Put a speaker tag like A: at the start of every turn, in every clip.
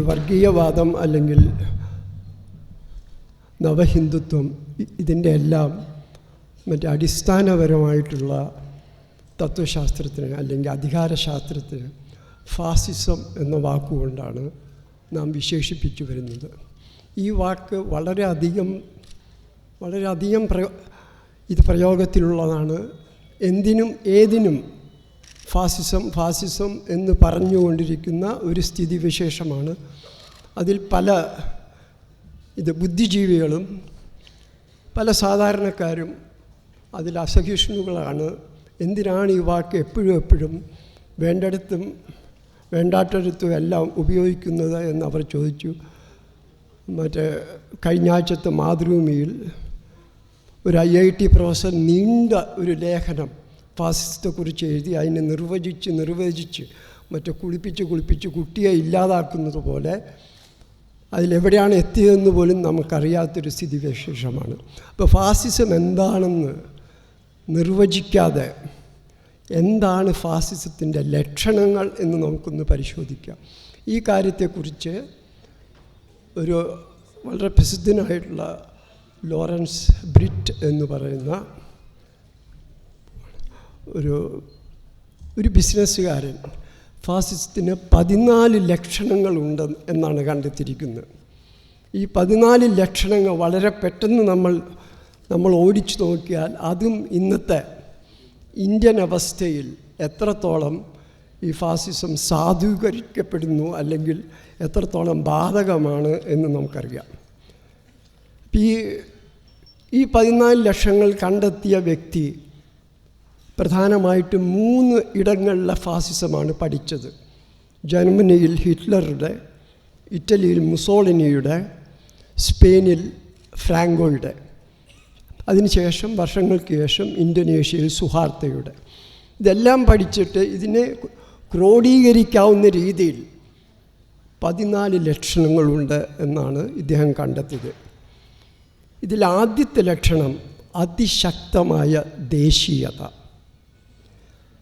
A: വർഗീയവാദം അല്ലെങ്കിൽ നവഹിന്ദുത്വം ഇതിൻ്റെ എല്ലാം മറ്റേ അടിസ്ഥാനപരമായിട്ടുള്ള തത്വശാസ്ത്രത്തിന് അല്ലെങ്കിൽ അധികാരശാസ്ത്രത്തിന് ഫാസിസം എന്ന വാക്കുകൊണ്ടാണ് നാം വിശേഷിപ്പിച്ചു വരുന്നത്. ഈ വാക്ക് വളരെയധികം ഇത് പ്രയോഗത്തിലുള്ളതാണ്. എന്തിനും ഏതിനും ഫാസിസം എന്ന് പറഞ്ഞുകൊണ്ടിരിക്കുന്ന ഒരു സ്ഥിതിവിശേഷമാണ്. അതിൽ പല ബുദ്ധിജീവികളും പല സാധാരണക്കാരും അതിൽ അസഹിഷ്ണുക്കളാണ്. എന്തിനാണ് ഈ വാക്ക് എപ്പോഴും വേണ്ടിടത്തും വേണ്ടാത്തടത്തും എല്ലാം ഉപയോഗിക്കുന്നത് എന്ന് അവർ ചോദിച്ചു. മറ്റേ കഴിഞ്ഞ ആഴ്ചത്തെ മാതൃഭൂമിയിൽ ഒരു IIT പ്രൊഫസർ നീണ്ട ഒരു ലേഖനം ഫാസിസത്തെക്കുറിച്ച് എഴുതി അതിനെ നിർവചിച്ച് മറ്റേ കുളിപ്പിച്ച് കുട്ടിയെ ഇല്ലാതാക്കുന്നത് പോലെ അതിലെവിടെയാണ് എത്തിയതെന്ന് പോലും നമുക്കറിയാത്തൊരു സ്ഥിതിവിശേഷമാണ്. അപ്പോൾ ഫാസിസം എന്താണെന്ന് നിർവചിക്കാതെ എന്താണ് ഫാസിസത്തിൻ്റെ ലക്ഷണങ്ങൾ എന്ന് നമുക്കൊന്ന് പരിശോധിക്കാം. ഈ കാര്യത്തെക്കുറിച്ച് ഒരു വളരെ പ്രസിദ്ധനായിട്ടുള്ള ലോറൻസ് ബ്രിറ്റ് എന്ന് പറയുന്ന ഒരു ബിസിനസ്സുകാരൻ ഫാസിസത്തിന് 14 ലക്ഷണങ്ങളുണ്ട് എന്നാണ് കണ്ടെത്തിയിരിക്കുന്നത്. ഈ 14 ലക്ഷണങ്ങൾ വളരെ പെട്ടെന്ന് നമ്മൾ ഓടിച്ചു നോക്കിയാൽ അതും ഇന്നത്തെ ഇന്ത്യൻ അവസ്ഥയിൽ എത്രത്തോളം ഈ ഫാസിസം സാധൂകരിക്കപ്പെടുന്നു അല്ലെങ്കിൽ എത്രത്തോളം ബാധകമാണ് എന്ന് നമുക്കറിയാം. ഈ 14 ലക്ഷങ്ങൾ കണ്ടെത്തിയ വ്യക്തി പ്രധാനമായിട്ടും 3 ഇടങ്ങളിലെ ഫാസിസമാണ് പഠിച്ചത്. ജർമ്മനിയിൽ ഹിറ്റ്ലറുടെ, ഇറ്റലിയിൽ മുസോളിനിയുടെ, സ്പെയിനിൽ ഫ്രാങ്കോയുടെ, അതിനുശേഷം വർഷങ്ങൾക്ക് ശേഷം ഇന്തോനേഷ്യയിൽ സുഹാർത്തയുടെ. ഇതെല്ലാം പഠിച്ചിട്ട് ഇതിനെ ക്രോഡീകരിക്കാവുന്ന രീതിയിൽ 14 ലക്ഷണങ്ങളുണ്ട് എന്നാണ് ഇദ്ദേഹം കണ്ടെത്തിയത്. ഇതിൽ ആദ്യത്തെ ലക്ഷണം അതിശക്തമായ ദേശീയത.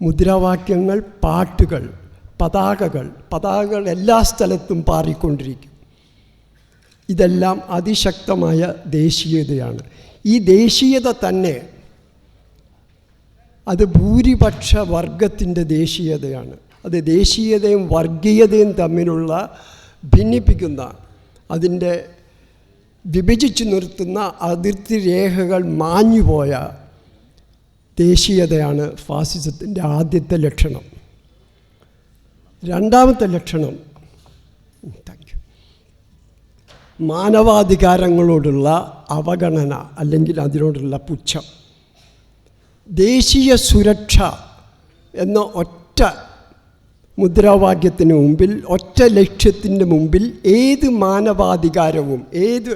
A: മുദ്രാവാക്യങ്ങൾ, പാട്ടുകൾ, പതാകകൾ എല്ലാ സ്ഥലത്തും പാറിക്കൊണ്ടിരിക്കും. ഇതെല്ലാം അതിശക്തമായ ദേശീയതയാണ്. ഈ ദേശീയത തന്നെ അത് ഭൂരിപക്ഷ വർഗത്തിൻ്റെ ദേശീയതയാണ്. അത് ദേശീയതയും വർഗീയതയും തമ്മിലുള്ള ഭിന്നിപ്പിക്കുന്ന, അതിൻ്റെ വിഭജിച്ചു നിർത്തുന്ന അതിർത്തി രേഖകൾ മാഞ്ഞുപോയ ദേശീയതയാണ് ഫാസിസത്തിൻ്റെ ആദ്യത്തെ ലക്ഷണം. രണ്ടാമത്തെ ലക്ഷണം മാനവാധികാരങ്ങളോടുള്ള അവഗണന അല്ലെങ്കിൽ അതിനോടുള്ള പുച്ഛം. ദേശീയ സുരക്ഷ എന്ന ഒറ്റ മുദ്രാവാക്യത്തിന് മുമ്പിൽ, ഒറ്റ ലക്ഷ്യത്തിൻ്റെ മുമ്പിൽ ഏത് മാനവാധികാരവും, ഏത്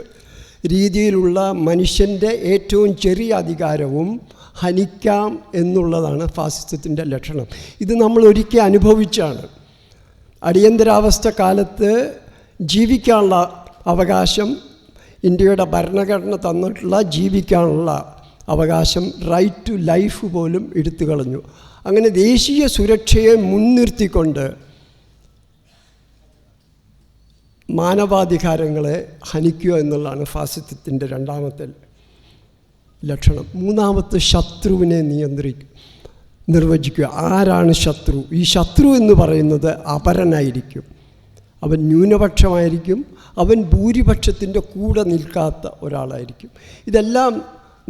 A: രീതിയിലുള്ള മനുഷ്യൻ്റെ ഏറ്റവും ചെറിയ അധികാരവും ഹനിക്കാം എന്നുള്ളതാണ് ഫാസിസത്തിൻ്റെ ലക്ഷണം. ഇത് നമ്മൾ ഒരിക്കൽ അനുഭവിച്ചാണ്. അടിയന്തരാവസ്ഥ കാലത്ത് ജീവിക്കാനുള്ള അവകാശം, ഇന്ത്യയുടെ ഭരണഘടന തന്നിട്ടുള്ള ജീവിക്കാനുള്ള അവകാശം, റൈറ്റ് ടു ലൈഫ് പോലും എടുത്തു കളഞ്ഞു. അങ്ങനെ ദേശീയ സുരക്ഷയെ മുൻനിർത്തിക്കൊണ്ട് മാനവാധികാരങ്ങളെ ഹനിക്കുക എന്നുള്ളതാണ് ഫാസിസത്തിൻ്റെ രണ്ടാമത്തെ ലക്ഷണം. മൂന്നാമത്തെ ശത്രുവിനെ നിർവചിക്കുക. ആരാണ് ശത്രു? ഈ ശത്രു എന്ന് പറയുന്നത് അപരനായിരിക്കും, അവൻ ന്യൂനപക്ഷമായിരിക്കും, അവൻ ഭൂരിപക്ഷത്തിൻ്റെ കൂടെ നിൽക്കാത്ത ഒരാളായിരിക്കും. ഇതെല്ലാം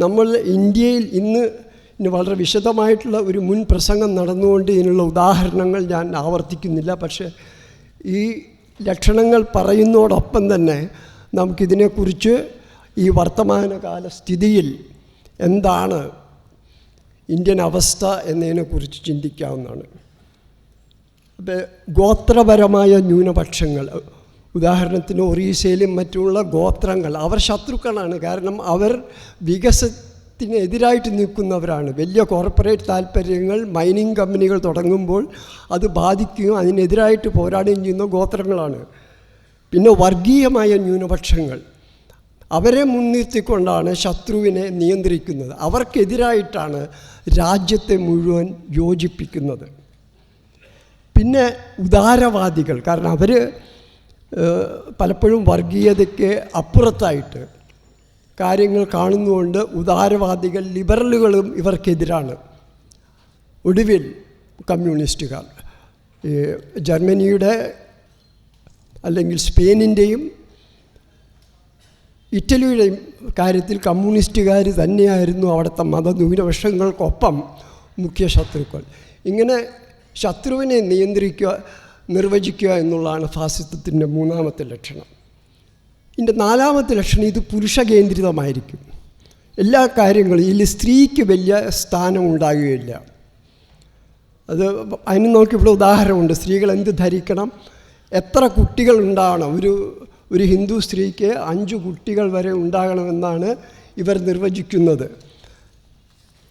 A: നമ്മൾ ഇന്ത്യയിൽ ഇന്ന് വളരെ വിശദമായിട്ടുള്ള ഒരു മുൻ പ്രസംഗം നടന്നുകൊണ്ട് ഇതിനുള്ള ഉദാഹരണങ്ങൾ ഞാൻ ആവർത്തിക്കുന്നില്ല. പക്ഷേ ഈ ലക്ഷണങ്ങൾ പറയുന്നതോടൊപ്പം തന്നെ നമുക്കിതിനെക്കുറിച്ച് ഈ വർത്തമാനകാല സ്ഥിതിയിൽ എന്താണ് ഇന്ത്യൻ അവസ്ഥ എന്നതിനെക്കുറിച്ച് ചിന്തിക്കാവുന്നതാണ്. അപ്പോൾ ഗോത്രപരമായ ന്യൂനപക്ഷങ്ങൾ, ഉദാഹരണത്തിന് ഒറീസയിലും മറ്റുള്ള ഗോത്രങ്ങൾ, അവർ ശത്രുക്കളാണ്. കാരണം അവർ വികസനത്തിനെതിരായിട്ട് നിൽക്കുന്നവരാണ്. വലിയ കോർപ്പറേറ്റ് താല്പര്യങ്ങൾ, മൈനിങ് കമ്പനികൾ തുടങ്ങുമ്പോൾ അത് ബാധിക്കുകയും അതിനെതിരായിട്ട് പോരാടുകയും ചെയ്യുന്ന ഗോത്രങ്ങളാണ്. പിന്നെ വർഗീയമായ ന്യൂനപക്ഷങ്ങൾ, അവരെ മുൻനിർത്തിക്കൊണ്ടാണ് ശത്രുവിനെ നിയന്ത്രിക്കുന്നത്. അവർക്കെതിരായിട്ടാണ് രാജ്യത്തെ മുഴുവൻ യോജിപ്പിക്കുന്നത്. പിന്നെ ഉദാരവാദികൾ, കാരണം അവർ പലപ്പോഴും വർഗീയതയ്ക്ക് അപ്പുറത്തായിട്ട് കാര്യങ്ങൾ കാണുന്നുകൊണ്ട് ഉദാരവാദികൾ, ലിബറലുകളും ഇവർക്കെതിരാണ്. ഒടുവിൽ കമ്മ്യൂണിസ്റ്റുകാർ ജർമ്മനിയുടെ അല്ലെങ്കിൽ സ്പെയിനിൻ്റെയും ഇറ്റലിയുടെയും കാര്യത്തിൽ കമ്മ്യൂണിസ്റ്റുകാർ തന്നെയായിരുന്നു അവിടുത്തെ മതന്യൂനപക്ഷങ്ങൾക്കൊപ്പം മുഖ്യ ശത്രുക്കൾ. ഇങ്ങനെ ശത്രുവിനെ നിർവചിക്കുക എന്നുള്ളതാണ് ഫാസിസത്തിൻ്റെ മൂന്നാമത്തെ ലക്ഷണം. ഇതിൻ്റെ നാലാമത്തെ ലക്ഷണം ഇത് പുരുഷ കേന്ദ്രിതമായിരിക്കും. എല്ലാ കാര്യങ്ങളും ഇതിൽ സ്ത്രീക്ക് വലിയ സ്ഥാനം ഉണ്ടാകുകയില്ല. അതിന് നമുക്കിവിടെ ഉദാഹരണമുണ്ട്. സ്ത്രീകൾ എന്ത് ധരിക്കണം, എത്ര കുട്ടികൾ ഉണ്ടാകണം. ഒരു ഹിന്ദു സ്ത്രീക്ക് 5 കുട്ടികൾ വരെ ഉണ്ടാകണമെന്നാണ് ഇവർ നിർവചിക്കുന്നത്.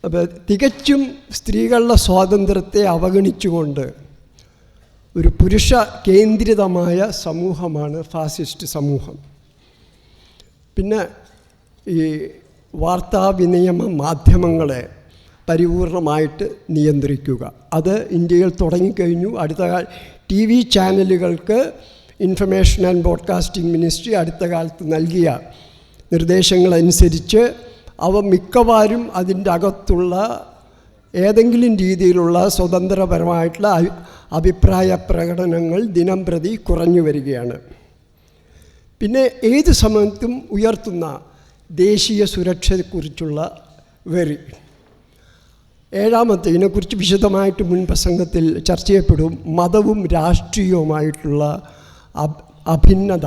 A: അപ്പോൾ തികച്ചും സ്ത്രീകളുടെ സ്വാതന്ത്ര്യത്തെ അവഗണിച്ചുകൊണ്ട് ഒരു പുരുഷ കേന്ദ്രിതമായ സമൂഹമാണ് ഫാസിസ്റ്റ് സമൂഹം. പിന്നെ ഈ വാർത്താവിനിമയ മാധ്യമങ്ങളെ പരിപൂർണമായിട്ട് നിയന്ത്രിക്കുക, അത് ഇന്ത്യയിൽ തുടങ്ങിക്കഴിഞ്ഞു. അടുത്ത TV ചാനലുകൾക്ക് ഇൻഫർമേഷൻ ആൻഡ് ബ്രോഡ്കാസ്റ്റിംഗ് മിനിസ്ട്രി അടുത്ത കാലത്ത് നൽകിയ നിർദ്ദേശങ്ങളനുസരിച്ച് അവ മിക്കവാറും അതിൻ്റെ അകത്തുള്ള ഏതെങ്കിലും രീതിയിലുള്ള സ്വതന്ത്രപരമായിട്ടുള്ള അഭിപ്രായ പ്രകടനങ്ങൾ ദിനം പ്രതി കുറഞ്ഞു വരികയാണ്. പിന്നെ ഏത് സമയത്തും ഉയർത്തുന്ന ദേശീയ സുരക്ഷയെക്കുറിച്ചുള്ള വെറി. ഏഴാമത്തെ, ഇതിനെക്കുറിച്ച് വിശദമായിട്ട് മുൻ പ്രസംഗത്തിൽ ചർച്ച ചെയ്യപ്പെടും, മതവും രാഷ്ട്രീയവുമായിട്ടുള്ള അഭിന്നത.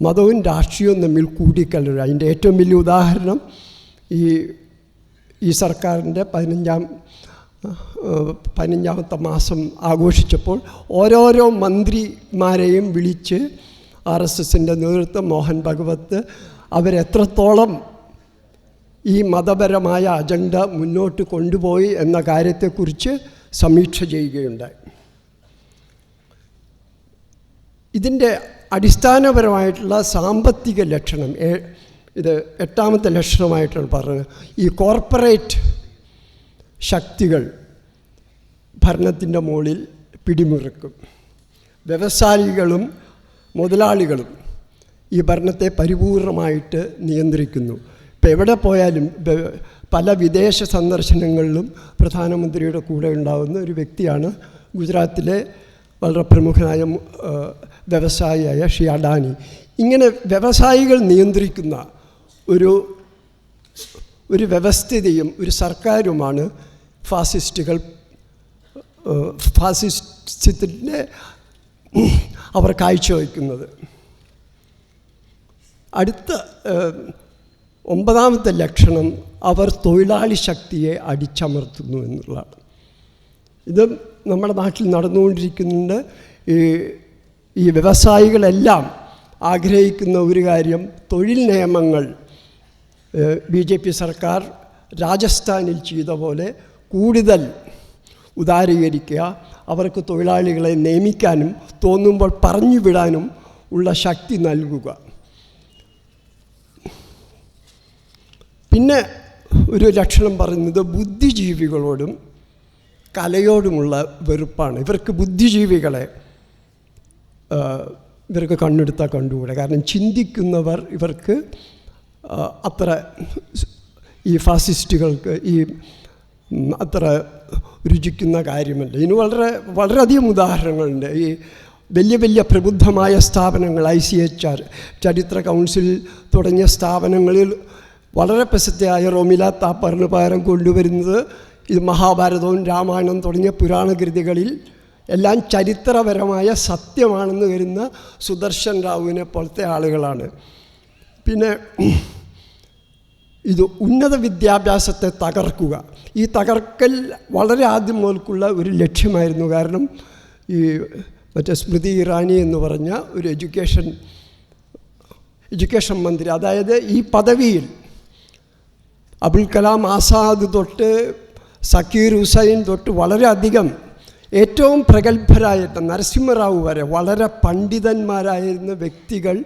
A: മതവും രാഷ്ട്രീയവും തമ്മിൽ കൂടിക്കലരുക. അതിൻ്റെ ഏറ്റവും വലിയ ഉദാഹരണം ഈ സർക്കാരിൻ്റെ 15ാമത്തെ മാസം ആഘോഷിച്ചപ്പോൾ ഓരോരോ മന്ത്രിമാരെയും വിളിച്ച് RSSൻ്റെ നേതൃത്വം മോഹൻ ഭഗവത് അവരെത്രത്തോളം ഈ മതപരമായ അജണ്ട മുന്നോട്ട് കൊണ്ടുപോയി എന്ന കാര്യത്തെക്കുറിച്ച് സമീക്ഷ ചെയ്യുകയുണ്ടായി. ഇതിൻ്റെ അടിസ്ഥാനപരമായിട്ടുള്ള സാമ്പത്തിക ലക്ഷണം, ഇത് 8ാമത്തെ ലക്ഷണമായിട്ടാണ് പറഞ്ഞത്. ഈ കോർപ്പറേറ്റ് ശക്തികൾ ഭരണത്തിൻ്റെ മുകളിൽ പിടിമുറുക്കും. വ്യവസായികളും മുതലാളികളും ഈ ഭരണത്തെ പരിപൂർണമായിട്ട് നിയന്ത്രിക്കുന്നു. ഇപ്പോൾ എവിടെ പോയാലും പല വിദേശ സന്ദർശനങ്ങളിലും പ്രധാനമന്ത്രിയുടെ കൂടെ ഉണ്ടാകുന്ന ഒരു വ്യക്തിയാണ് ഗുജറാത്തിലെ വളരെ പ്രമുഖനായ വ്യവസായിയായ ശ്രീ അഡാനി. ഇങ്ങനെ വ്യവസായികൾ നിയന്ത്രിക്കുന്ന ഒരു വ്യവസ്ഥിതിയും ഒരു സർക്കാരുമാണ് ഫാസിസത്തിൻ്റെ അവർ കാഴ്ചവെക്കുന്നത്. അടുത്ത 9ാമത്തെ ലക്ഷണം, അവർ തൊഴിലാളി ശക്തിയെ അടിച്ചമർത്തുന്നു എന്നുള്ളതാണ്. ഇത് നമ്മുടെ നാട്ടിൽ നടന്നുകൊണ്ടിരിക്കുന്നുണ്ട്. ഈ വ്യവസായികളെല്ലാം ആഗ്രഹിക്കുന്ന ഒരു കാര്യം, തൊഴിൽ നിയമങ്ങൾ BJP സർക്കാർ രാജസ്ഥാനിൽ ചെയ്ത പോലെ കൂടുതൽ ഉദാരീകരിക്കുക, അവർക്ക് തൊഴിലാളികളെ നിയമിക്കാനും തോന്നുമ്പോൾ പറഞ്ഞു വിടാനും ഉള്ള ശക്തി നൽകുക. പിന്നെ ഒരു ലക്ഷണം പറയുന്നത് ബുദ്ധിജീവികളോടും കലയോടുമുള്ള വെറുപ്പാണ്. ഇവർക്ക് ബുദ്ധിജീവികളെ ഇവർക്ക് കണ്ണെടുത്താൽ കണ്ടുകൂടെ. കാരണം ചിന്തിക്കുന്നവർ ഇവർക്ക് അത്ര, ഈ ഫാസിസ്റ്റുകൾക്ക് അത്ര രുചിക്കുന്ന കാര്യമല്ല. ഇതിന് വളരെയധികം ഉദാഹരണങ്ങളുണ്ട്. ഈ വലിയ പ്രബുദ്ധമായ സ്ഥാപനങ്ങൾ, ICHR, ചരിത്ര കൗൺസിൽ തുടങ്ങിയ സ്ഥാപനങ്ങളിൽ വളരെ പ്രസിദ്ധമായ റോമില താപ്പറിന് പകരം കൊണ്ടുവരുന്നത് ഇത് മഹാഭാരതവും രാമായണം തുടങ്ങിയ പുരാണ കൃതികളിൽ എല്ലാം ചരിത്രപരമായ സത്യമാണെന്ന് വരുന്ന സുദർശൻ റാവുവിനെ പോലത്തെ ആളുകളാണ്. പിന്നെ ഇത് ഉന്നത വിദ്യാഭ്യാസത്തെ തകർക്കുക. ഈ തകർക്കൽ വളരെ ആദ്യം മുതൽക്കുള്ള ഒരു ലക്ഷ്യമായിരുന്നു. കാരണം ഈ മറ്റേ സ്മൃതി ഇറാനി എന്ന് പറഞ്ഞ ഒരു എഡ്യൂക്കേഷൻ മന്ത്രി, അതായത് ഈ പദവിയിൽ അബുൽ കലാം ആസാദ് തൊട്ട് സക്കീർ ഹുസൈൻ തൊട്ട് വളരെയധികം ഏറ്റവും പ്രഗത്ഭരായിട്ട് നരസിംഹറാവു വരെ വളരെ പണ്ഡിതന്മാരായിരുന്ന വ്യക്തികൾ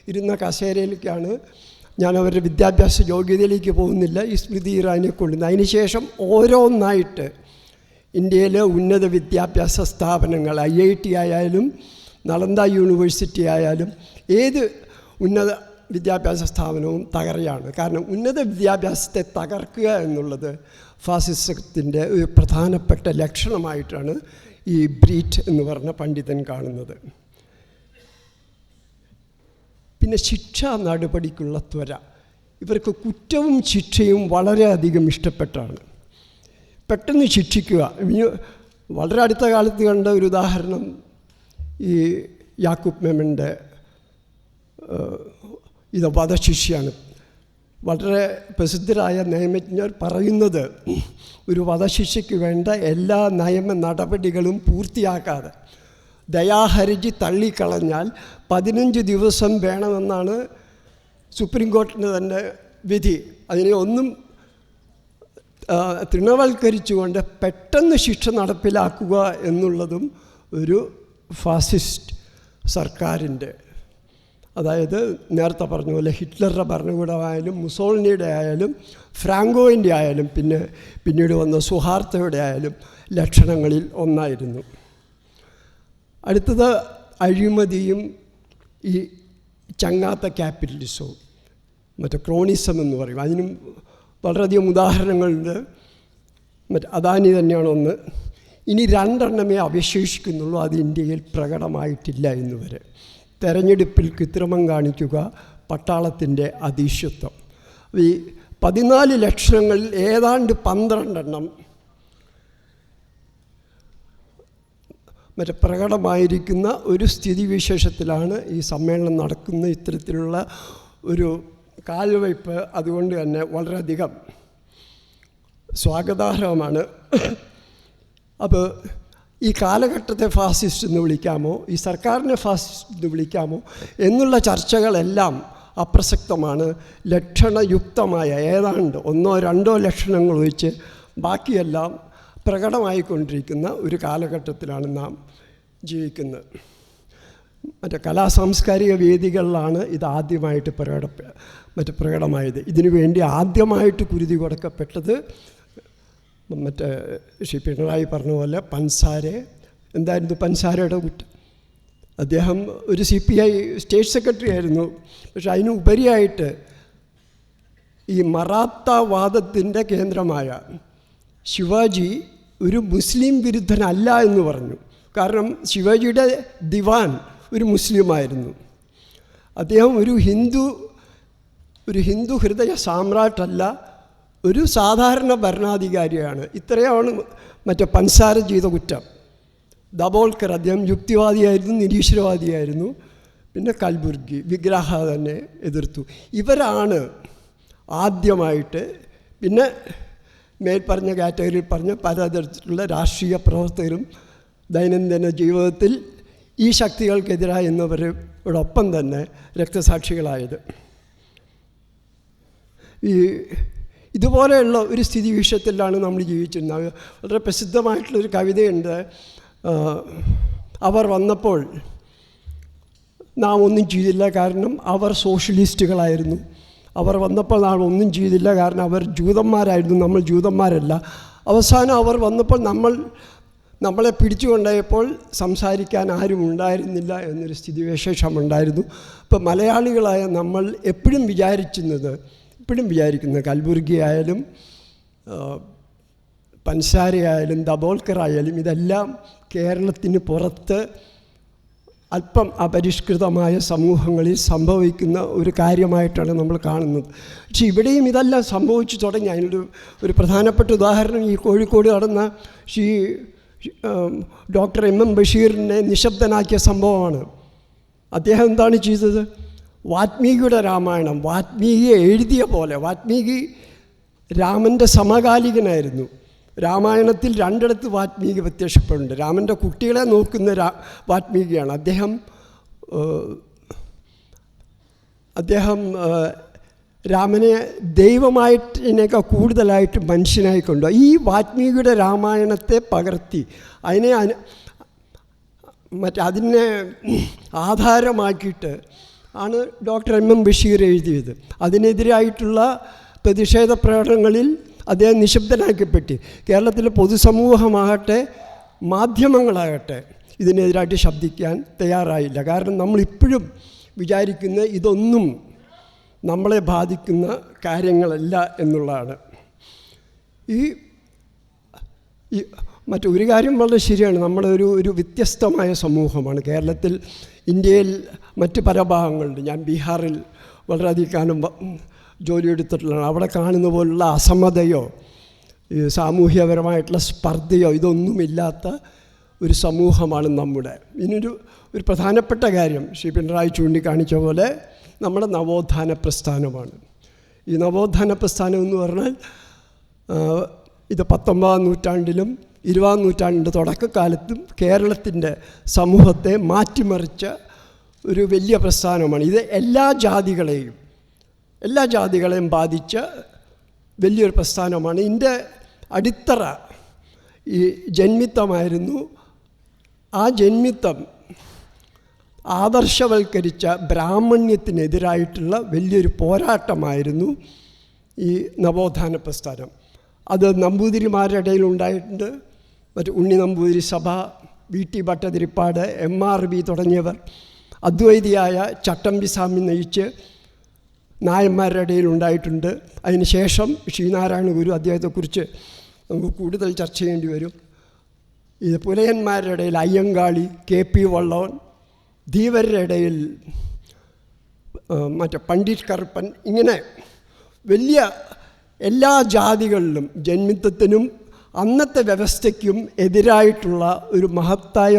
A: ഇരുന്ന കസേരയിലേക്കാണ്, ഞാൻ അവരുടെ വിദ്യാഭ്യാസ യോഗ്യതയിലേക്ക് പോകുന്നില്ല, ഈ സ്മൃതി ഇറാനിയെ കൊള്ളുന്നത്. അതിനുശേഷം ഓരോന്നായിട്ട് ഇന്ത്യയിലെ ഉന്നത വിദ്യാഭ്യാസ സ്ഥാപനങ്ങൾ, IIT ആയാലും നളന്ദ യൂണിവേഴ്സിറ്റി ആയാലും ഏത് ഉന്നത വിദ്യാഭ്യാസ സ്ഥാപനവും തകരുകയാണ്. കാരണം ഉന്നത വിദ്യാഭ്യാസത്തെ തകർക്കുക എന്നുള്ളത് ഫാസിസത്തിൻ്റെ ഒരു പ്രധാനപ്പെട്ട ലക്ഷണമായിട്ടാണ് ഈ ബ്രീറ്റ് എന്ന് പറഞ്ഞ പണ്ഡിതൻ കാണുന്നത്. പിന്നെ ശിക്ഷാ നടപടിക്കുള്ള ത്വര. ഇവർക്ക് കുറ്റവും ശിക്ഷയും വളരെയധികം ഇഷ്ടപ്പെട്ടാണ്. പെട്ടെന്ന് ശിക്ഷിക്കുക. വളരെ അടുത്ത കാലത്ത് കണ്ട ഒരു ഉദാഹരണം ഈ യാക്കൂബ് മെമൻ്റെ വധശിക്ഷയാണ്. വളരെ പ്രസിദ്ധരായ നിയമജ്ഞർ പറയുന്നത് ഒരു വധശിക്ഷയ്ക്ക് വേണ്ട എല്ലാ നിയമ നടപടികളും പൂർത്തിയാക്കാതെ ദയാഹർജി തള്ളിക്കളഞ്ഞാൽ 15 ദിവസം വേണമെന്നാണ് സുപ്രീം കോടതിൻ്റെ തന്നെ വിധി. അതിനെ ഒന്നും തൃണവൽക്കരിച്ചുകൊണ്ട് പെട്ടെന്ന് ശിക്ഷ നടപ്പിലാക്കുക എന്നുള്ളതും ഒരു ഫാസിസ്റ്റ് സർക്കാരിൻ്റെ, അതായത് നേരത്തെ പറഞ്ഞ പോലെ ഹിറ്റ്ലറുടെ ഭരണകൂടമായാലും മുസോളിനിയുടെ ആയാലും ഫ്രാങ്കോയിൻ്റെ ആയാലും പിന്നീട് വന്ന സുഹാർത്തോയുടെ ആയാലും ലക്ഷണങ്ങളിൽ ഒന്നായിരുന്നു. അടുത്തത് അഴിമതിയും ഈ ചങ്ങാത്ത ക്യാപിറ്റലിസവും മറ്റേ ക്രോണിസം എന്ന് പറയും. അതിനും വളരെയധികം ഉദാഹരണങ്ങളുണ്ട്. അദാനി തന്നെയാണ് ഒന്ന്. ഇനി 2 എണ്ണമേ അവശേഷിക്കുന്നുള്ളൂ. അത് ഇന്ത്യയിൽ പ്രകടമായിട്ടില്ല ഇന്നുവരെ. തെരഞ്ഞെടുപ്പിൽ കൃത്രിമം കാണിക്കുക, പട്ടാളത്തിൻ്റെ അധീശത്വം. ഈ 14 ലക്ഷണങ്ങളിൽ ഏതാണ്ട് 12 എണ്ണം പ്രകടമായിരിക്കുന്ന ഒരു സ്ഥിതിവിശേഷത്തിലാണ് ഈ സമ്മേളനം നടക്കുന്ന. ഇത്തരത്തിലുള്ള ഒരു കാൽവയ്പ് അതുകൊണ്ട് തന്നെ വളരെയധികം സ്വാഗതാർഹമാണ്. അപ്പോൾ ഈ കാലഘട്ടത്തെ ഫാസിസ്റ്റ് എന്ന് വിളിക്കാമോ, ഈ സർക്കാരിനെ ഫാസിസ്റ്റ് എന്ന് വിളിക്കാമോ എന്നുള്ള ചർച്ചകളെല്ലാം അപ്രസക്തമാണ്. ലക്ഷണയുക്തമായ ഏതാണ്ട് 1-2 ലക്ഷണങ്ങൾ ഒഴിച്ച് ബാക്കിയെല്ലാം പ്രകടമായിക്കൊണ്ടിരിക്കുന്ന ഒരു കാലഘട്ടത്തിലാണ് നാം ജീവിക്കുന്നത്. കലാസാംസ്കാരിക വേദികളിലാണ് ഇത് ആദ്യമായിട്ട് പ്രകടമായത്. ഇതിനു വേണ്ടി ആദ്യമായിട്ട് കുരുതി കൊടുക്കപ്പെട്ടത് ശ്രീ പിണറായി പറഞ്ഞ പോലെ പൻസാരെ. എന്തായിരുന്നു പൻസാരയുടെ കുറ്റം? അദ്ദേഹം ഒരു CPI സ്റ്റേറ്റ് സെക്രട്ടറി ആയിരുന്നു. പക്ഷെ അതിനുപരിയായിട്ട് ഈ മറാത്താവാദത്തിൻ്റെ കേന്ദ്രമായ ശിവാജി ഒരു മുസ്ലിം വിരുദ്ധനല്ല എന്ന് പറഞ്ഞു. കാരണം ശിവാജിയുടെ ദിവാൻ ഒരു മുസ്ലിമായിരുന്നു. അദ്ദേഹം ഒരു ഹിന്ദു ഹൃദയ സാമ്രാട്ടല്ല, ഒരു സാധാരണ ഭരണാധികാരിയാണ്. ഇത്രയാണ് പൻസാര ചെയ്ത കുറ്റം. ദബോൾക്കർ അദ്ദേഹം യുക്തിവാദിയായിരുന്നു, നിരീശ്വരവാദിയായിരുന്നു. പിന്നെ കൽബുർഗി വിഗ്രഹ തന്നെ എതിർത്തു. ഇവരാണ് ആദ്യമായിട്ട്. പിന്നെ മേൽപ്പറഞ്ഞ കാറ്റഗറിയിൽ പറഞ്ഞ പലതരത്തിലുള്ള രാഷ്ട്രീയ പ്രവർത്തകരും ദൈനംദിന ജീവിതത്തിൽ ഈ ശക്തികൾക്കെതിരായി എന്നവരോടൊപ്പം തന്നെ രക്തസാക്ഷികളായത്. ഇതുപോലെയുള്ള ഒരു സ്ഥിതിവിശേഷത്തിലാണ് നമ്മൾ ജീവിച്ചിരുന്നത്. വളരെ പ്രസിദ്ധമായിട്ടുള്ളൊരു കവിതയുണ്ട്. അവർ വന്നപ്പോൾ നാം ഒന്നും ചെയ്തില്ല, കാരണം അവർ സോഷ്യലിസ്റ്റുകളായിരുന്നു. അവർ വന്നപ്പോൾ നാം ഒന്നും ചെയ്തില്ല, കാരണം അവർ ജൂതന്മാരായിരുന്നു, നമ്മൾ ജൂതന്മാരല്ല. അവസാനം അവർ വന്നപ്പോൾ നമ്മളെ പിടിച്ചുകൊണ്ടായപ്പോൾ സംസാരിക്കാൻ ആരും ഉണ്ടായിരുന്നില്ല എന്നൊരു സ്ഥിതിവിശേഷമുണ്ടായിരുന്നു. അപ്പോൾ മലയാളികളായ നമ്മൾ എപ്പോഴും വിചാരിക്കുന്നത് കൽബുർഗി ആയാലും പൻസാരയായാലും ദബോൾക്കർ ആയാലും ഇതെല്ലാം കേരളത്തിന് പുറത്ത് അല്പം അപരിഷ്കൃതമായ സമൂഹങ്ങളിൽ സംഭവിക്കുന്ന ഒരു കാര്യമായിട്ടാണ് നമ്മൾ കാണുന്നത്. പക്ഷേ ഇവിടെയും ഇതെല്ലാം സംഭവിച്ചു തുടങ്ങി. അതിനൊരു പ്രധാനപ്പെട്ട ഉദാഹരണം ഈ കോഴിക്കോട് നടന്ന ഡോക്ടർ MM ബഷീറിനെ നിശബ്ദനാക്കിയ സംഭവമാണ്. അദ്ദേഹം എന്താണ് ചെയ്തത്? വാൽമീകിയുടെ രാമായണം വാൽമീകിയെ എഴുതിയ പോലെ, വാൽമീകി രാമൻ്റെ സമകാലികനായിരുന്നു. രാമായണത്തിൽ 2 വാൽമീകി പ്രത്യക്ഷപ്പെടുന്നുണ്ട്. രാമൻ്റെ കുട്ടികളെ നോക്കുന്ന വാൽമീകിയാണ്. അദ്ദേഹം രാമനെ ദൈവമായിട്ടിനേക്കാൾ കൂടുതലായിട്ട് മനുഷ്യനായി കൊണ്ടുപോയി. ഈ വാൽമീകിയുടെ രാമായണത്തെ പകർത്തി അതിനെ ആധാരമാക്കിയിട്ട് ആണ് ഡോക്ടർ MM ബഷീർ എഴുതിയത്. അതിനെതിരായിട്ടുള്ള പ്രതിഷേധ പ്രകടനങ്ങളിൽ അദ്ദേഹം നിശബ്ദനാക്കപ്പെട്ട്. കേരളത്തിലെ പൊതുസമൂഹമാകട്ടെ മാധ്യമങ്ങളാകട്ടെ ഇതിനെതിരായിട്ട് ശബ്ദിക്കാൻ തയ്യാറായില്ല. കാരണം നമ്മളിപ്പോഴും വിചാരിക്കുന്ന ഇതൊന്നും നമ്മളെ ബാധിക്കുന്ന കാര്യങ്ങളല്ല എന്നുള്ളതാണ്. ഈ മറ്റൊരു കാര്യം വളരെ ശരിയാണ്. നമ്മളൊരു വ്യത്യസ്തമായ സമൂഹമാണ് കേരളത്തിൽ. ഇന്ത്യയിൽ മറ്റ് പല ഭാഗങ്ങളുണ്ട്. ഞാൻ ബീഹാറിൽ വളരെയധികം കാലം ജോലിയെടുത്തിട്ടുള്ളതാണ്. അവിടെ കാണുന്ന പോലുള്ള അസമതയോ സാമൂഹ്യപരമായിട്ടുള്ള സ്പർദ്ധയോ ഇതൊന്നുമില്ലാത്ത ഒരു സമൂഹമാണ് നമ്മുടെ. ഇതിനൊരു പ്രധാനപ്പെട്ട കാര്യം ശ്രീ പിണറായി ചൂണ്ടിക്കാണിച്ച പോലെ നമ്മുടെ നവോത്ഥാന പ്രസ്ഥാനമാണ്. ഈ നവോത്ഥാന പ്രസ്ഥാനം എന്ന് പറഞ്ഞാൽ ഇത് 19-ാം നൂറ്റാണ്ടിലും 20-ാം നൂറ്റാണ്ടിൻ്റെ തുടക്കകാലത്തും കേരളത്തിൻ്റെ സമൂഹത്തെ മാറ്റിമറിച്ച ഒരു വലിയ പ്രസ്ഥാനമാണ്. ഇത് എല്ലാ ജാതികളെയും ബാധിച്ച വലിയൊരു പ്രസ്ഥാനമാണ്. ഇതിൻ്റെ അടിത്തറ ഈ ജന്മിത്തമായിരുന്നു. ആ ജന്മിത്തം ആദർശവൽക്കരിച്ച ബ്രാഹ്മണ്യത്തിനെതിരായിട്ടുള്ള വലിയൊരു പോരാട്ടമായിരുന്നു ഈ നവോത്ഥാന പ്രസ്ഥാനം. അത് നമ്പൂതിരിമാരുടെ ഇടയിൽ ഉണ്ടായിട്ടുണ്ട്. മറ്റ് ഉണ്ണി നമ്പൂതിരി സഭ, VT ഭട്ടതിരിപ്പാട്, MRV തുടങ്ങിയവർ അദ്വൈതിയായ ചട്ടമ്പി സ്വാമി നയിച്ച് നായന്മാരുടെ ഇടയിൽ ഉണ്ടായിട്ടുണ്ട്. അതിനുശേഷം ശ്രീനാരായണ ഗുരു, അദ്ദേഹത്തെക്കുറിച്ച് നമുക്ക് കൂടുതൽ ചർച്ച ചെയ്യേണ്ടി വരും. ഇത് പുലയന്മാരുടെ ഇടയിൽ അയ്യങ്കാളി, KP വള്ളോൻ, ധീവരുടെ ഇടയിൽ പണ്ഡിറ്റ് കറുപ്പൻ, ഇങ്ങനെ വലിയ എല്ലാ ജാതികളിലും ജന്മിത്വത്തിനും അന്നത്തെ വ്യവസ്ഥയ്ക്കും എതിരായിട്ടുള്ള ഒരു മഹത്തായ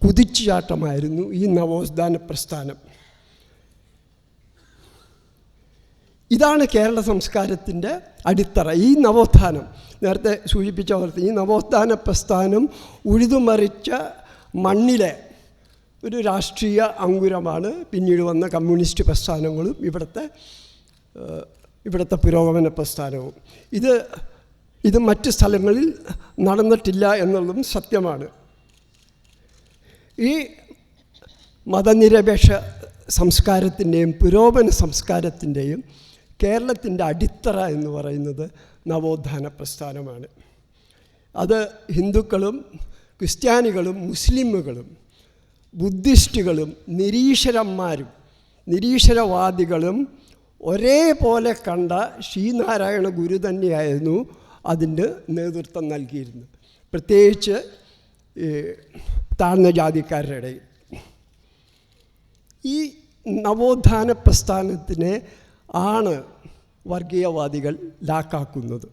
A: കുതിച്ചുചാട്ടമായിരുന്നു ഈ നവോത്ഥാന പ്രസ്ഥാനം. ഇതാണ് കേരള സംസ്കാരത്തിൻ്റെ അടിത്തറ. ഈ നവോത്ഥാനം, നേരത്തെ സൂചിപ്പിച്ച പോലത്തെ ഈ നവോത്ഥാന പ്രസ്ഥാനം ഉഴുതുമറിച്ച മണ്ണിലെ ഒരു രാഷ്ട്രീയ അങ്കുരമാണ് പിന്നീട് വന്ന കമ്മ്യൂണിസ്റ്റ് പ്രസ്ഥാനങ്ങളും ഇവിടുത്തെ പുരോഗമന പ്രസ്ഥാനവും. ഇത് മറ്റ് സ്ഥലങ്ങളിൽ നടന്നിട്ടില്ല എന്നുള്ളതും സത്യമാണ്. ഈ മതനിരപേക്ഷ സംസ്കാരത്തിൻ്റെയും പുരോഗമന സംസ്കാരത്തിൻ്റെയും കേരളത്തിൻ്റെ അടിത്തറ എന്ന് പറയുന്നത് നവോത്ഥാന പ്രസ്ഥാനമാണ്. അത് ഹിന്ദുക്കളും ക്രിസ്ത്യാനികളും മുസ്ലിമുകളും ബുദ്ധിസ്റ്റുകളും നിരീശ്വരവാദികളും ഒരേപോലെ കണ്ട ശ്രീനാരായണ ഗുരു തന്നെയായിരുന്നു അതിൻ്റെ നേതൃത്വം നൽകിയിരുന്നത്, പ്രത്യേകിച്ച് താഴ്ന്ന ജാതിക്കാരുടെ ഇടയിൽ. ഈ നവോത്ഥാന പ്രസ്ഥാനത്തിനെ ആണ് വർഗീയവാദികൾ ലാക്കാക്കുന്നത്.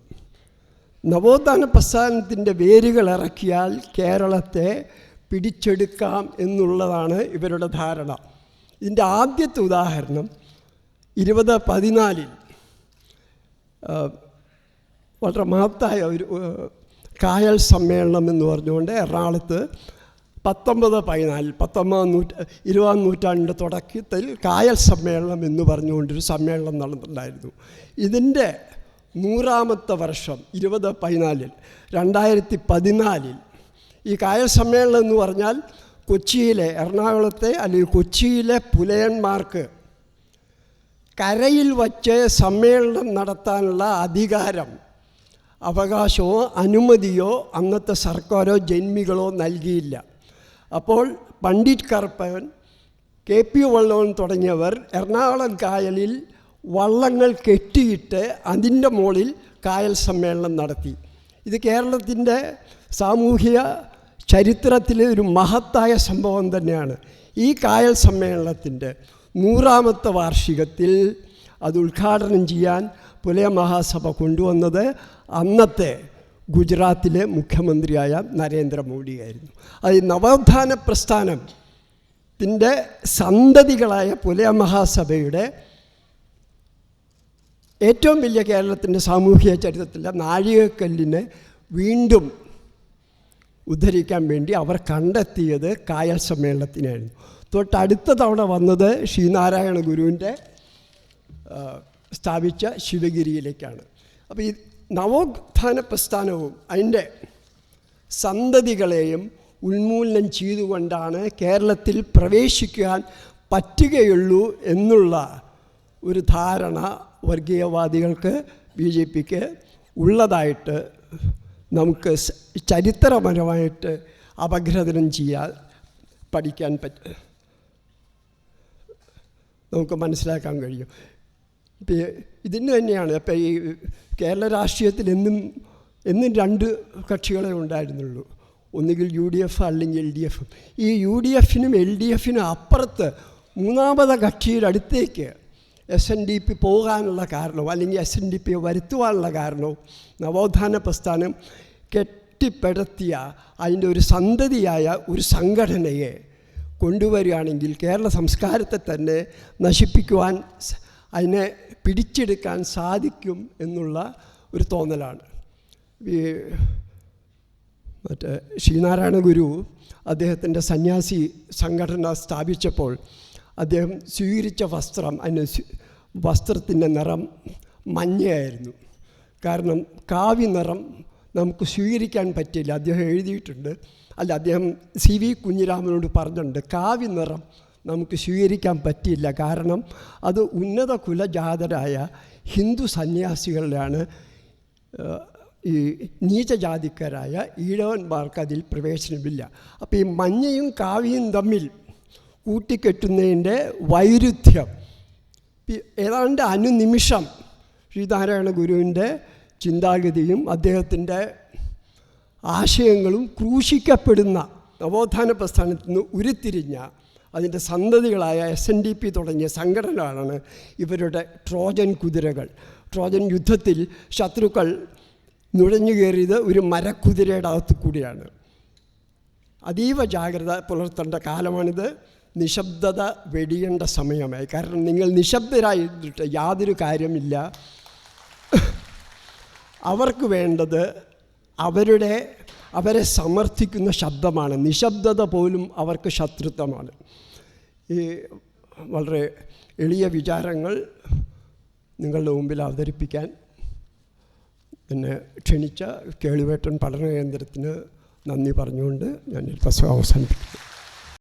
A: നവോത്ഥാന പ്രസ്ഥാനത്തിൻ്റെ വേരുകൾ ഇറക്കിയാൽ കേരളത്തെ പിടിച്ചെടുക്കാം എന്നുള്ളതാണ് ഇവരുടെ ധാരണ. ഇതിൻ്റെ ആദ്യത്തെ ഉദാഹരണം 2014 വളരെ മഹത്തായ ഒരു കായൽ സമ്മേളനം എന്ന് പറഞ്ഞുകൊണ്ട് എറണാകുളത്ത് 20-ാം നൂറ്റാണ്ടിൻ്റെ തുടക്കത്തിൽ കായൽ സമ്മേളനം എന്ന് പറഞ്ഞുകൊണ്ടൊരു സമ്മേളനം നടന്നിട്ടുണ്ടായിരുന്നു. ഇതിൻ്റെ 100ാമത്തെ വർഷം 2014 ഈ കായൽ സമ്മേളനം എന്ന് പറഞ്ഞാൽ കൊച്ചിയിലെ പുലയന്മാർക്ക് കരയിൽ വച്ച് സമ്മേളനം നടത്താനുള്ള അവകാശമോ അനുമതിയോ അന്നത്തെ സർക്കാരോ ജന്മികളോ നൽകിയില്ല. അപ്പോൾ പണ്ഡിറ്റ് കറുപ്പൻ, KP വള്ളോൻ തുടങ്ങിയവർ എറണാകുളം കായലിൽ വള്ളങ്ങൾ കെട്ടിയിട്ട് അതിൻ്റെ മുകളിൽ കായൽ സമ്മേളനം നടത്തി. ഇത് കേരളത്തിൻ്റെ സാമൂഹിക ചരിത്രത്തിലെ ഒരു മഹത്തായ സംഭവം തന്നെയാണ്. ഈ കായൽ സമ്മേളനത്തിൻ്റെ 100ാമത്തെ വാർഷികത്തിൽ അത് ഉദ്ഘാടനം ചെയ്യാൻ പുലയ മഹാസഭ കൊണ്ടുവന്നത് അന്നത്തെ ഗുജറാത്തിലെ മുഖ്യമന്ത്രിയായ നരേന്ദ്രമോദിയായിരുന്നു. അത് നവോത്ഥാന പ്രസ്ഥാനത്തിൻ്റെ സന്തതികളായ പുലയ മഹാസഭയുടെ ഏറ്റവും വലിയ കേരളത്തിൻ്റെ സാമൂഹിക ചരിത്രത്തിലെ നാഴികക്കല്ലിനെ വീണ്ടും ഉദ്ധരിക്കാൻ വേണ്ടി അവർ കണ്ടെത്തിയത് കായൽ സമ്മേളനത്തിനായിരുന്നു. തൊട്ടടുത്ത തവണ വന്നത് ശ്രീനാരായണ ഗുരുവിൻ്റെ സ്ഥാപിച്ച ശിവഗിരിയിലേക്കാണ്. അപ്പോൾ ഈ നവോത്ഥാന പ്രസ്ഥാനവും അതിൻ്റെ സന്തതികളെയും ഉന്മൂലനം ചെയ്തുകൊണ്ടാണ് കേരളത്തിൽ പ്രവേശിക്കാൻ പറ്റുകയുള്ളൂ എന്നുള്ള ഒരു ധാരണ വർഗീയവാദികൾക്ക്, BJPക്ക് ഉള്ളതായിട്ട് നമുക്ക് ചരിത്രപരമായിട്ട് അപഗ്രഥനം പഠിക്കാൻ നമുക്ക് മനസ്സിലാക്കാൻ കഴിയും. ഇപ്പം ഇതിന് തന്നെയാണ് ഇപ്പം ഈ കേരള രാഷ്ട്രീയത്തിൽ എന്നും രണ്ട് കക്ഷികളെ ഉണ്ടായിരുന്നുള്ളൂ. ഒന്നുകിൽ UDF അല്ലെങ്കിൽ LDF. ഈ UDFനും LDFനും അപ്പുറത്ത് മൂന്നാമത്തെ കക്ഷിയുടെ അടുത്തേക്ക് SNDP പോകാനുള്ള കാരണവും അല്ലെങ്കിൽ SNDP വരുത്തുവാനുള്ള കാരണവും നവോത്ഥാന പ്രസ്ഥാനം കെട്ടിപ്പടുത്തിയ അതിൻ്റെ ഒരു സന്തതിയായ ഒരു സംഘടനയെ കൊണ്ടുവരികയാണെങ്കിൽ കേരള സംസ്കാരത്തെ തന്നെ നശിപ്പിക്കുവാൻ, അതിനെ പിടിച്ചെടുക്കാൻ സാധിക്കും എന്നുള്ള ഒരു തോന്നലാണ്. മറ്റേ ശ്രീനാരായണ ഗുരു അദ്ദേഹത്തിൻ്റെ സന്യാസി സംഘടന സ്ഥാപിച്ചപ്പോൾ അദ്ദേഹം സ്വീകരിച്ച വസ്ത്രം, അതിന് വസ്ത്രത്തിൻ്റെ നിറം മഞ്ഞയായിരുന്നു. കാരണം കാവി നിറം നമുക്ക് സ്വീകരിക്കാൻ പറ്റില്ല. അദ്ദേഹം എഴുതിയിട്ടുണ്ട്, അദ്ദേഹം CV കുഞ്ഞിരാമനോട് പറഞ്ഞിട്ടുണ്ട്, കാവി നിറം നമുക്ക് സ്വീകരിക്കാൻ പറ്റില്ല. കാരണം അത് ഉന്നത കുലജാതരായ ഹിന്ദു സന്യാസികളിലാണ്. ഈ നീചജാതിക്കാരായ ഈഴവന്മാർക്ക് അതിൽ പ്രവേശനമില്ല. അപ്പോൾ ഈ മഞ്ഞയും കാവിയും തമ്മിൽ കൂട്ടിക്കെട്ടുന്നതിൻ്റെ വൈരുദ്ധ്യം ഏതാണ്ട് അനുനിമിഷം ശ്രീനാരായണ ഗുരുവിൻ്റെ ചിന്താഗതിയും അദ്ദേഹത്തിൻ്റെ ആശയങ്ങളും ക്രൂശിക്കപ്പെടുന്ന നവോത്ഥാന പ്രസ്ഥാനത്തിൽ നിന്ന് ഉരുത്തിരിഞ്ഞ അതിൻ്റെ സന്തതികളായ SNDP തുടങ്ങിയ സംഘടനകളാണ് ഇവരുടെ ട്രോജൻ കുതിരകൾ. ട്രോജൻ യുദ്ധത്തിൽ ശത്രുക്കൾ നുഴഞ്ഞു കയറിയത് ഒരു മരക്കുതിരയുടെ അകത്തു കൂടിയാണ്. അതീവ ജാഗ്രത പുലർത്തേണ്ട കാലമാണിത്. നിശബ്ദത വെടിയേണ്ട സമയമായി. കാരണം നിങ്ങൾ നിശബ്ദരായിട്ട് യാതൊരു കാര്യമില്ല. അവർക്ക് വേണ്ടത് അവരെ സമർത്ഥിക്കുന്ന ശബ്ദമാണ്. നിശബ്ദത പോലും അവർക്ക് ശത്രുത്വമാണ്. ഈ വളരെ എളിയ വിചാരങ്ങൾ നിങ്ങളുടെ മുമ്പിൽ അവതരിപ്പിക്കാൻ എന്നെ ക്ഷണിച്ച കേളുവേട്ടൻ പഠന കേന്ദ്രത്തിന് നന്ദി പറഞ്ഞുകൊണ്ട് ഞാൻ ഈ പ്രസംഗം അവസാനിപ്പിക്കുന്നു.